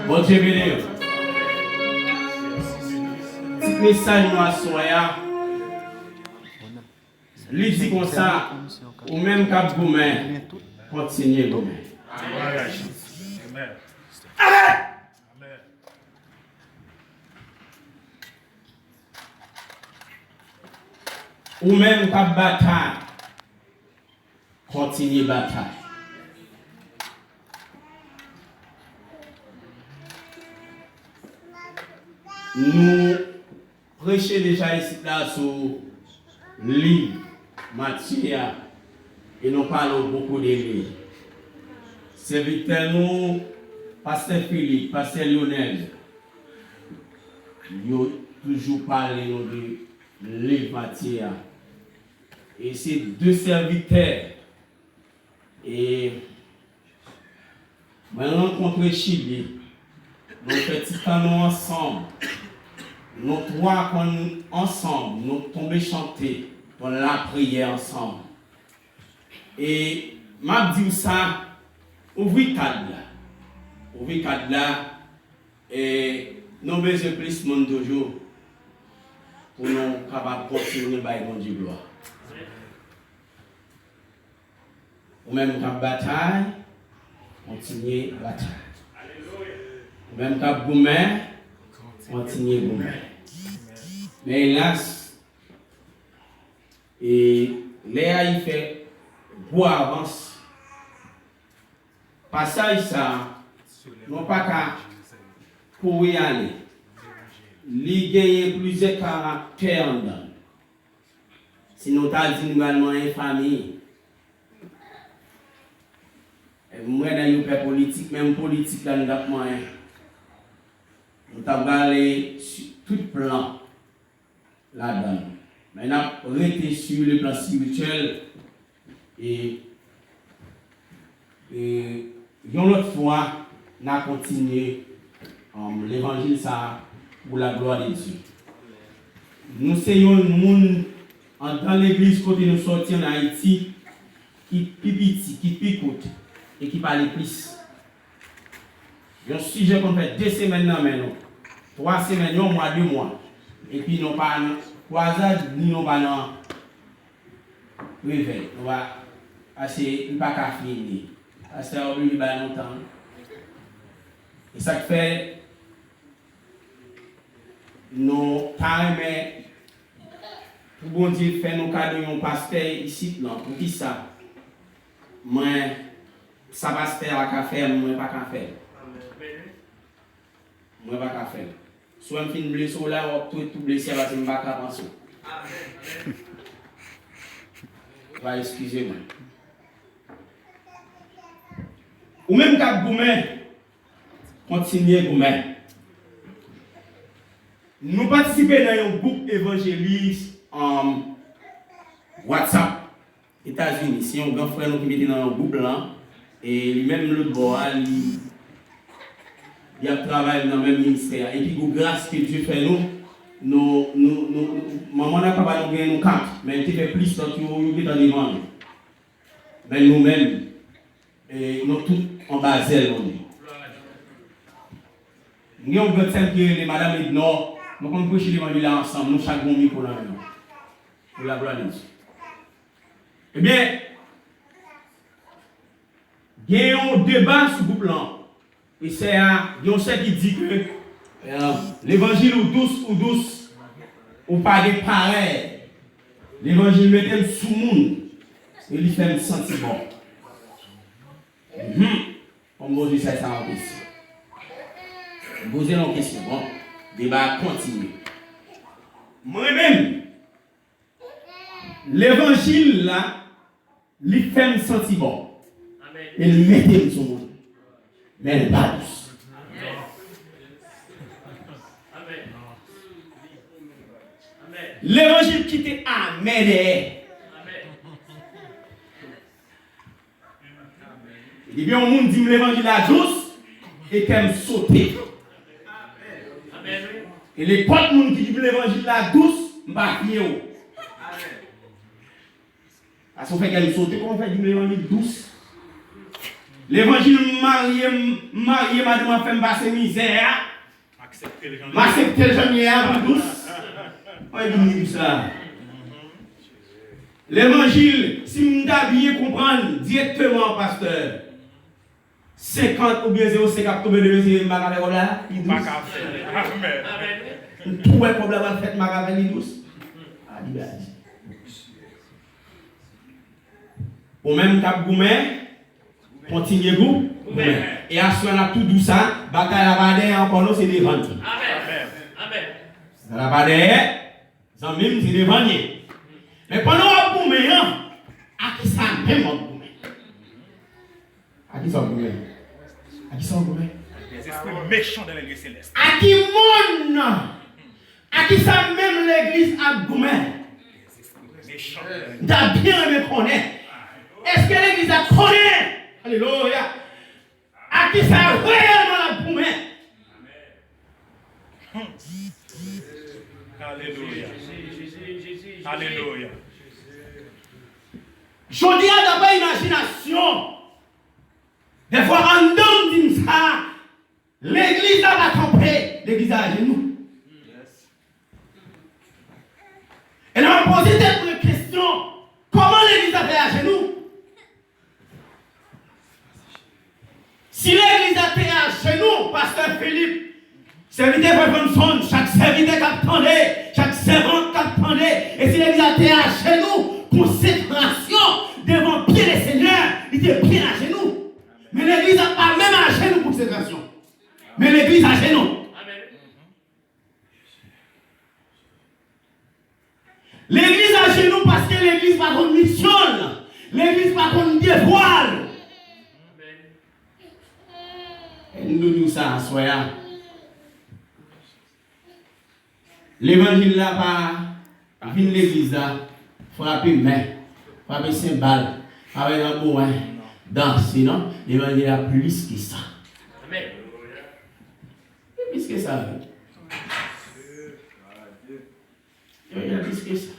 Bon Dieu béni. Petit message nous assoya. Lui dit comme ça, ou même cap gourmet, continuez gourmet. Amen. Ou même cap bataille, continuez bataille. Nous prêchons déjà ici là sur le livre Matthieu et nous parlons beaucoup de lui. Serviteur nous, Pasteur Philippe, Pasteur Lionel, ils ont toujours parlé de livre Matthieu. Et c'est deux serviteurs. Et je rencontré Chili. Nous faisons ensemble. Nous trois ensemble, nous tombons chanter pour la prière ensemble. Et m'a dit ça, ouvrez cadre là. Ouvrez cadre là. Et nous besoin plus de monde toujours pour nous capables de continuer à faire de gloire. Ou même quand bataille, continuez la bataille. Ou même quand gourmet, continuez gourmet. Mais hélas, et Léa il fait beau avance. Passage ça, non pas qu'à pour y aller. Il gagne plusieurs caractères en dedans. Sinon, tu as dit nous une famille. Moi, dans une politique, même politique, dans le moyen. Nous avons allé sur tout plan là-dedans. Maintenant, rester sur le plan spirituel et une autre fois, nous avons continué l'évangile ça pour la gloire de Dieu. Nous sommes un monde dans l'église côté nous sortis en Haïti qui pipiti, qui picote et qui parle plus. Il y a un sujet qu'on fait 2 semaines maintenant, 3 semaines, 1 mois, 2 mois. Et puis nous pas 3 ans, nous pas dans réveil. On va assez pas qu'à finir. Parce que on lui ba longtemps. Et ça fait nous mais pour bon Dieu faire nos cadeaux un pasteur ici là pour qui ça. Moi ça pasteur à faire, moi pas qu'à faire. Moi pas qu'à faire. Soit fin blessé là ou tout blessé là c'est pas qu'à penser. Amen. Va excusez-moi. Ou même qu'à gourmet continuez gourmet. Nous participons dans un groupe évangéliste en WhatsApp États-Unis. Si un grand frère qui met dans un groupe là et lui-même l'autre bord il a travaillé dans le même ministère. Et puis, grâce que Dieu fait nous, maman n'a pas de nous camp, mais il fait plus que nous dans les ventes. Mais nous-mêmes, nous tous en Basel. Nous avons besoin que les madame et non, nous allons prêcher l'évangile ensemble, nous chaque bon micro là maintenant. Pour la gloire de Dieu. Eh bien, il y a un débat sur le plan. Et c'est un qui dit que l'évangile ou douce, ou pas de pareil. L'évangile met sous le monde et il fait me sentir bon. On me pose ça en question. Posez une question. Bon, débat continue. Moi-même, l'évangile là, il fait me sentir bon. Et il met sous le monde. Mais elle n'est pas douce. L'évangile qui était amen. Il y a un monde qui dit l'évangile est douce et qu'elle me sauter. Et les potes monde qui dit l'évangile est douce, je ne vais pas fier. Parce qu'on fait qu'elle me saute, comment on fait l'évangile douce? L'évangile marié, madame a fait passer misère. M'accepter le genre pour douce. On dit ça. L'évangile, si vous avez comprendre directement, pasteur, 50 ou bien 0,50 octobre de c'est Macavé là, il douce. Amen. Tout est problème à faire Macavé il douce. Ah, il va dire. Ou même Cap Goumé, continuez vous. Et à ce moment-là, tout douce, bataille à Badé, encore c'est des ventes. Amen. Amen. La Badé, ça même c'est des ventes. Mais pendant que vous mettez, à qui ça même vous mettez? À qui ça vous mettez? À qui ça vous mettez? Les esprits méchants de l'église céleste. À qui monde? À qui ça même l'église a vous mettez? Méchants. T'as bien aimé connaître. Est-ce que l'église a connaît? Alléluia. À qui ça réellement la vous mettez? Alléluia. Alléluia. Je dis à d'abord imagination. Des fois, en homme dit ça, l'église a trompé, l'église a à genoux. Elle a posé cette question. Comment l'église a fait à genoux? Si l'église a fait à genoux, pasteur Philippe, serviteur Robinson, chaque serviteur qui attendait, chaque servante qui attendait, et si l'église a été à genoux, consécration devant pied des seigneurs, il était bien à genoux. Mais l'église n'a pas même à genoux pour consécration. Mais l'église à genoux. L'église à genoux parce que l'église pas contre mission, l'église pas contre devoir. Et nous disons ça, soyons. L'évangile là, pas vient l'église là, frapper main, frapper cymbale, avec un bourrin, danser, non? L'évangile a plus que ça. Amen. Plus que ça. Il a plus que ça.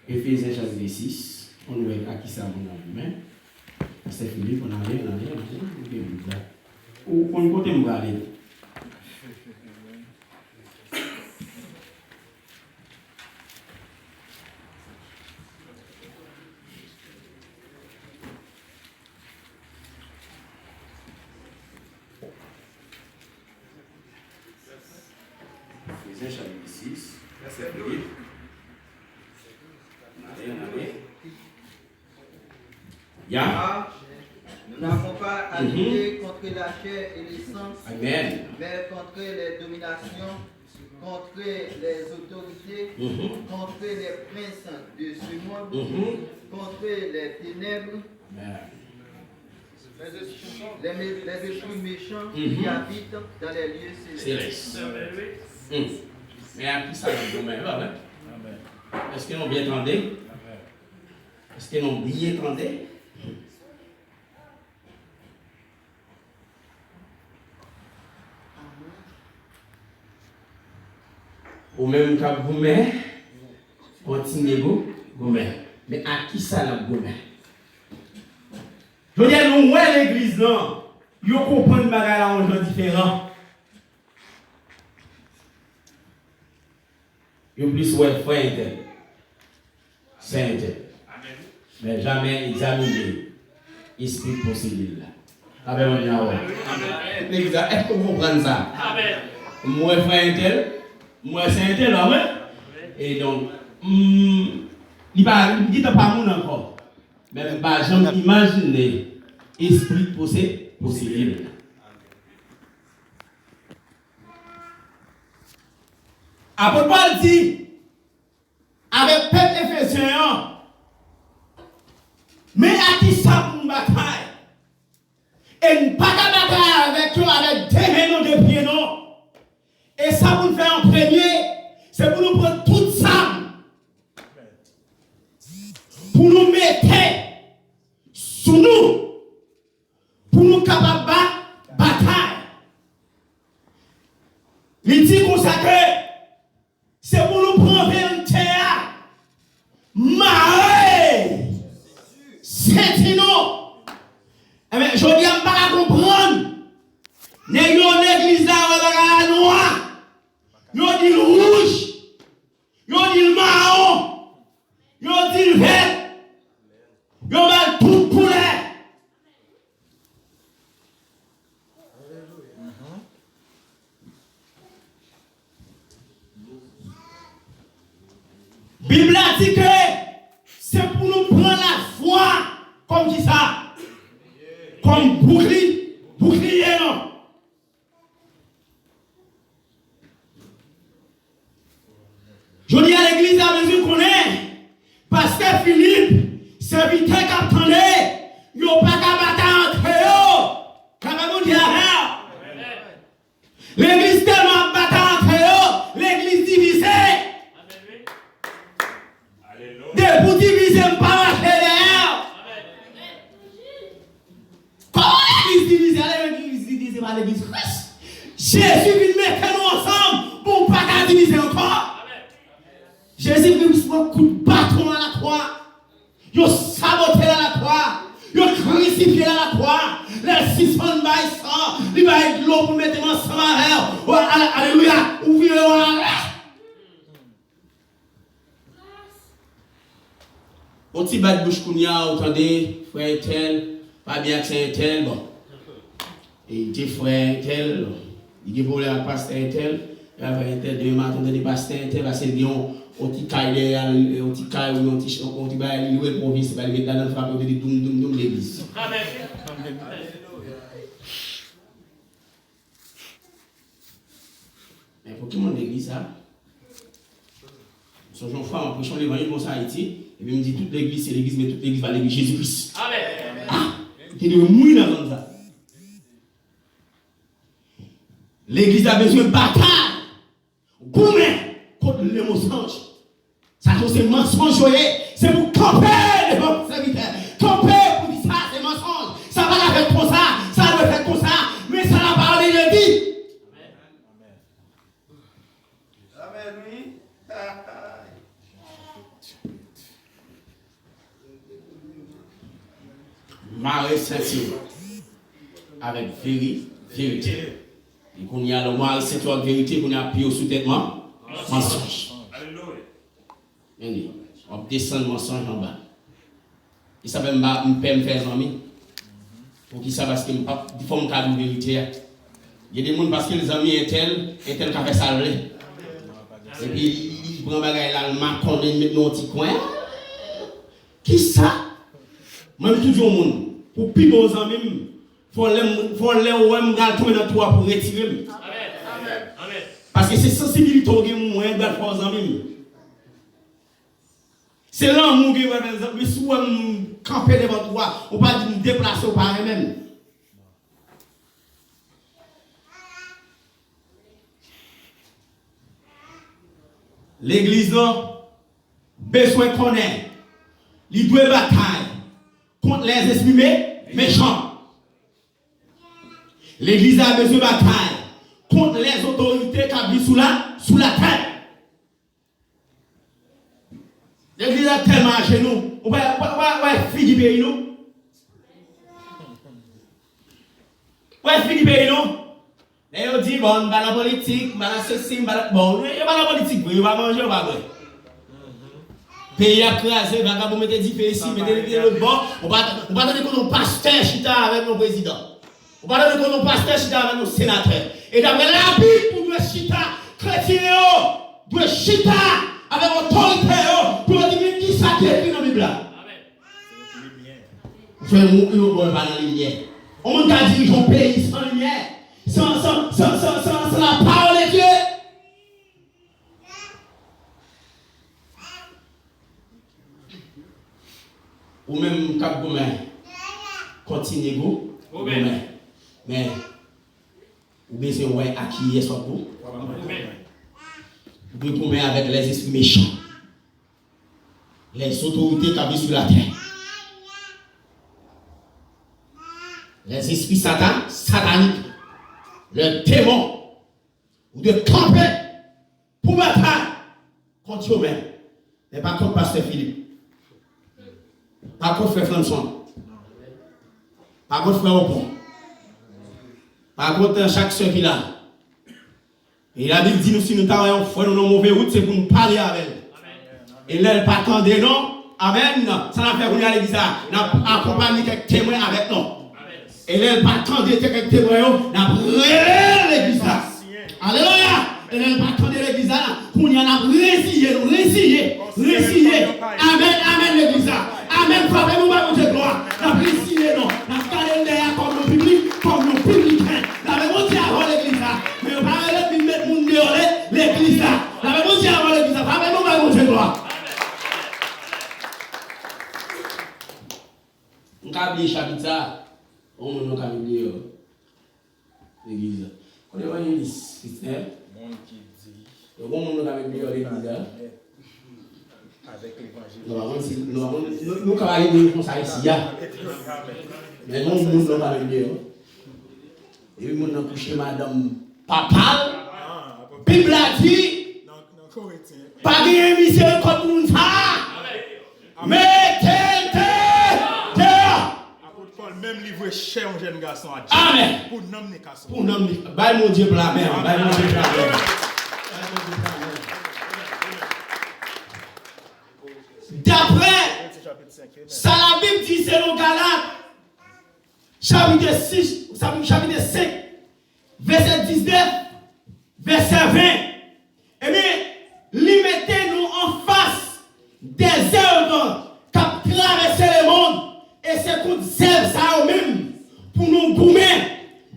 Éphésiens chapitre 6, on voit à qui ça mon main. C'est Philippe, on a rien, ou on côté me garder. Éphésiens chapitre 6, verset 1. Yeah. Nous n'avons pas à lutter contre la chair et les sens, Amen. mais contre les dominations, contre les autorités, contre les princes de ce monde, contre les ténèbres, les esprits méchants qui habitent dans les lieux célestes. Mais à qui ça va? Est-ce qu'ils ont bien entendu? Est-ce qu'ils ont bien entendu? Ou même quand vous mettez, continuez vous mettez. Mais à qui ça la gomme? Je veux dire, nous, l'église, non. Yo comprend une bagaille là en gens différents. Yo plus ouais frère intel. C'est intel. Mais jamais examiner l'esprit possible là. Avec mon yaoua. Est-ce que vous comprenez ça? Moi frère intel, moi c'est intel là ouais. Et donc il dit pas mon encore. Mais pas jamais imaginer esprit possible. Apôtre Paul dit avec peuple Éphésien, mais à qui ça pour une bataille? Et ne pas de bataille avec eux, avec des mains de pieds, non. Et ça pour nous faire en premier, c'est pour nous prendre toute ça. Pour nous mettre sous nous. Pour nous capables de bataille. Il dit comme ça que c'est pour nous prendre un terre. Marée. C'est non. Eh bien, je dis à pas comprendre. L'église là, on noir. Yo dit rouge. Yo dit marron. Yo dit vert. Yo va tout poulet. Bible a dit que c'est pour nous prendre la foi comme dit ça. Comme bouclier non. Je dis à l'église à mesure qu'on est, parce que Philippe, serviteur qui attendait, il n'y a pas qu'à battre entre eux. Quand vous dites l'église tellement battre entre eux, l'église divisée. Des pour diviser, pas marcher derrière. Comment l'église divisée? L'église divisée par l'église Christ. Jésus vient mettre nous ensemble pour ne pas diviser encore. Jésus vient un coup de bâton à la croix. Il a saboté à la croix. Il a crucifié à la croix. Les 600 bails sang. Il va être l'eau pour mettre ensemble à l'air. Alléluia. Ouvrez-le à l'air. On t'y bat de bouche kounia, entendez, frère tel, pas bien que c'est tel, bon. Et il dit frère tel, il dit pour le pasteur tel, frère tel, demain matin, on dit pasteur tel, parce que bien, on t'y caille derrière, on t'y caille, on t'y baille, il est province, il va dans le frappe, on dit doum l'église. Amen. Mais pour qui monde l'église ça? Son enfant, en prêchant l'évangile pour ça Haïti, et puis il me dit toute l'église c'est l'église, mais toute l'église va à l'église Jésus-Christ. Amen. Ah, tu dois mourir dans ça. L'église a besoin de bataille. Contre le mensonge. Ça c'est mensonge, c'est pour camper les vos serviteurs. Camper pour dire ça, c'est mensonge. Ça va la faire comme ça, ça doit faire comme ça, mais ça la parole de dit. Amen, oui. Marée Saint-Cyr avec vérité. Et qu'on y a le mal, c'est toi vérité, qu'on y a pris au sous-têtement, mensonge. Alléluia. On descend le mensonge en bas. Et ça même pas me faire amis. Pour qui ça parce que il faut me cadre vérité. Il y a des gens parce que les amis est tel qui a fait ça. Et puis il prend bagaille là, le macon, il met dans un petit coin. Qui ça? Même toujours monde. Pour plus bons amis, faut les ouais m'gal tomber dans toi pour retirer. Amen. Parce que c'est sensibilité au game moi m'gal pour amis. C'est l'amour qui par exemple, si vous camper devant toi, on pas me déplacer par même. L'église là besoin connaître. Il doit bataille contre les esprits méchants. L'église a besoin de bataille contre les autorités qui vivent sous la terre. L'église a tellement à genoux. On va finir du pays nous. Ouais, Philippe, non? Et on dit, bon, la politique, ceci, bon, il n'y a pas la politique, il va manger, on va boire. Pays à craser, vous mettez 10 pays ici, mettez l'autre bord, on va donner qu'on nos pasteurs chita avec nos présidents. On va donner qu'on nos pasteurs chita avec nos sénateurs. Et d'après la Bible, pour nous chita, chrétiens, doit chita avec autorité, pour dire qui ça qui est écrit dans la Bible. Amen. Vous faites mourir dans la lumière. On ne peut diriger un pays sans lumière, sans la parole de Dieu. Ou même Cap Gourmet, continuez-vous. Mais, ou bien c'est ouais à qui est soit vous. Vous pouvez avec les esprits méchants, les autorités qui vivent sur la terre, les esprits sataniques, le démon, ou de camper pour battre contre eux-mêmes, mais pas contre Pasteur Philippe. Pas contre frère François. Pas contre frère Opon. Pas contre chaque soeur qui l'a. Et la Bible dit nous si nous travaillons frère nous mauvais route, c'est pour nous parler avec elle. Et là, elle pas attendre non. Amen. Ça n'a fait qu'on y a l'église. N'a accompagné quelques témoins avec nous. Et là, elle pas attendre quelques témoins. N'a brûlé l'église. Alléluia. Et là, elle pas attendre l'église. Qu'on y en a résillé. Amen l'église. Amen, frère, nous allons te gloire. Nous avons essayé, nous avons derrière comme nos publics, comme nos publicains. Nous avons monté avant l'église. Mais nous avons mettre mon dehors l'église. Nous avons monté avant l'église. Frère, nous allons te gloire. Nous avons oublié chapitre ça. On a oublié l'église. On est venu ici, Christian. On a oublié l'église. Avec l'évangile. Nous travaillons comme ça ici. Mais nous, nous n'avons pas mieux. Et nous avons couché madame Papal. Bible a dit, pas de mission comme nous ça. Mais même livre cher un jeune garçon à Dieu. Amen. Pour nommer garçon. Pour nommer. Bye mon Dieu pour la mer. Bye mon Dieu pour la mer. D'après, ça la Bible dit, c'est dans Galates, chapitre 5, verset 19, verset 20. Eh bien, limitez-nous en face des œuvres qui traversent le monde. Et c'est qu'on serve ça eux-mêmes pour nous goumer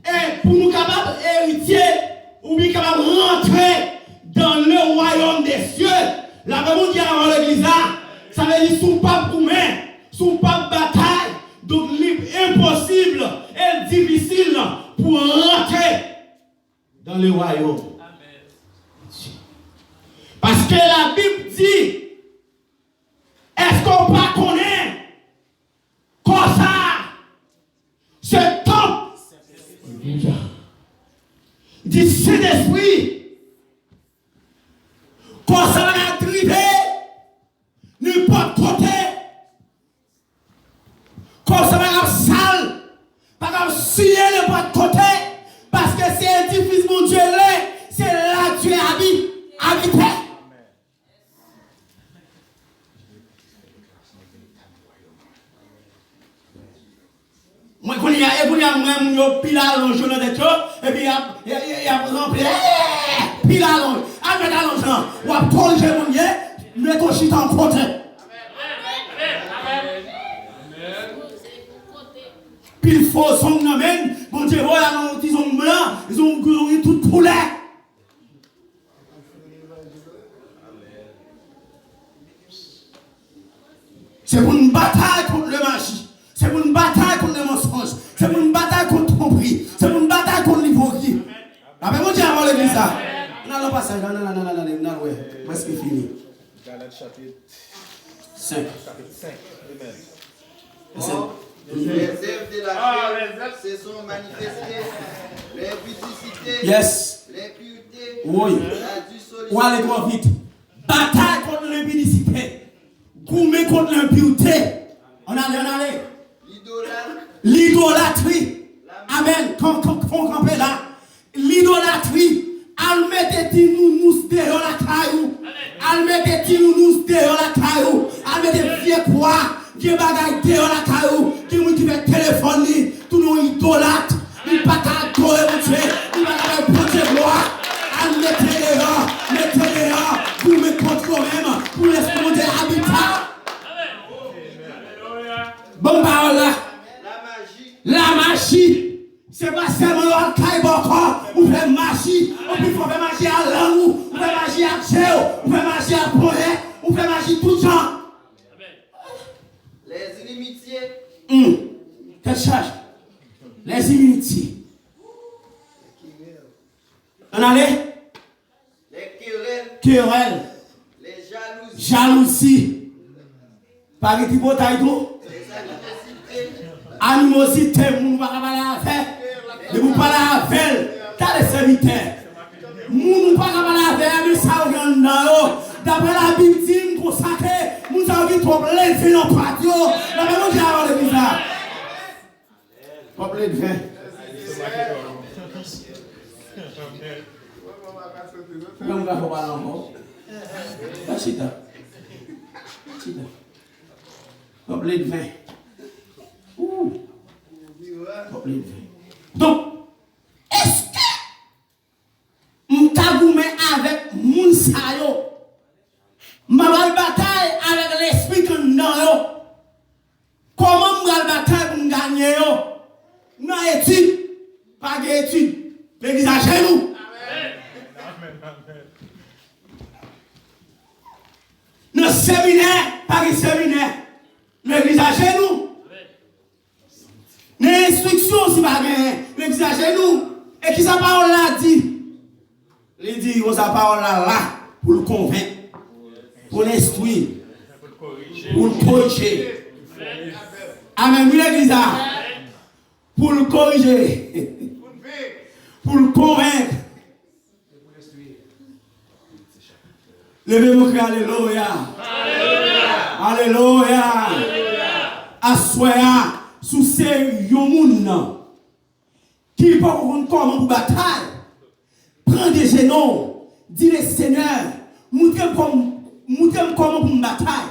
et pour nous capables d'hériter ou bien capables de rentrer dans le royaume des cieux. La Bible dit avant l'église là. Ça veut dire sous pas gourmet, sous pas bataille, donc impossible et difficile pour rentrer dans le royaume. Amen. Parce que la Bible dit, est-ce qu'on pas connaît comme ça, ce temple, dit Saint-Esprit, comme ça va driver n'importe côté, comme ça va la salle, pas comme scier n'importe côté, parce que c'est un édifice, mon Dieu, c'est là que tu es habité. Moi, quand il y a même pile à l'onge dans des choses, et puis il y a rempli, pile à l'onge, avec à l'onge, ou à corriger mon Dieu, mais ton chita en côté. Pile faux son amen, mon Dieu, voilà, ils ont blanc, ils ont tout poulet. C'est pour une bataille contre le magie. C'est pour une bataille contre les mensonges. C'est pour une bataille contre le tromperie. C'est pour une bataille contre l'hypocrisie. Après, mon Dieu, avant l'église, ça. Non, pas ça. Non, ouais. Où est-ce qu'il finit? Galates chapitre 5. Chapitre 5. Amen. Les œuvres de la chair se sont manifestées. L'impudicité, Yes. l'impureté, Oui. la dissolution. Ou allez trop vite. Bataille contre l'impudicité. Gourmet contre l'impureté. On allait. L'idolâtrie. Amen. font camper là. L'idolâtrie, al mettez nous dehors la caillou. Al mettez nous dehors la caillou. Al mettez vieux quoi, vieux bagaille dehors la caillou. Qui nous dit téléphone, tout nous idolâtre. Il pas qu'à adorer mon Dieu. Il va faire protéger gloire. Al mettez dehors. Pour me contre même. Pour laisser mon Dieu habitat. Bon parole là. La magie. C'est pas seulement le caillou ou fait magie. On peut faire magie à l'amour. On fait magie à Dieu. On fait magie à Polet. On fait magie tout le temps. Les inimitiés. Quelle charge? Les inimitiés. On allait? Les Querelles. Les Jalousie. Par exemple, les animosité, vous ne pouvez pas parler avec. Ne vous parlez avec. T'as les serviteurs. Vous ne pouvez pas parler avec. Mais ça, on a d'après la Bible, dit pour ça que nous avons trop levé dans le patio. La même chose avant le bizarre. Trop levé. Pourquoi on va pas parler encore? Chita. Trop levé. Donc, est-ce que m'tagoumé avec moun sa yo, m'abal bataille avec l'esprit que nan yo, comment m'bal bataille pour m'gagner yo, nan étude, pas d'étude, l'église à genoux. Nan séminaire, pas de séminaire, l'église à genoux. Les instructions, si pas bien, l'exagère nous. Et qui sa parole là dit? Il dit, sa parole là, pour le convaincre, pour l'instruire, pour le corriger. Amen, oui, l'église là. Pour le corriger, pour le convaincre. Levez-vous, alléluia. Alléluia. Assoya. Sous ces gens qui ne peuvent pas comment pour bataille, prends des genoux, dis le Seigneur, montrez-moi comment pour me bataille.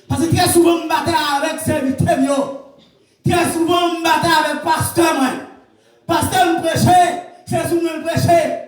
Parce que très souvent, je me bataille avec serviteurs, très souvent, je me bataille avec pasteur. Pasteur me prêche, c'est souvent me prêcher.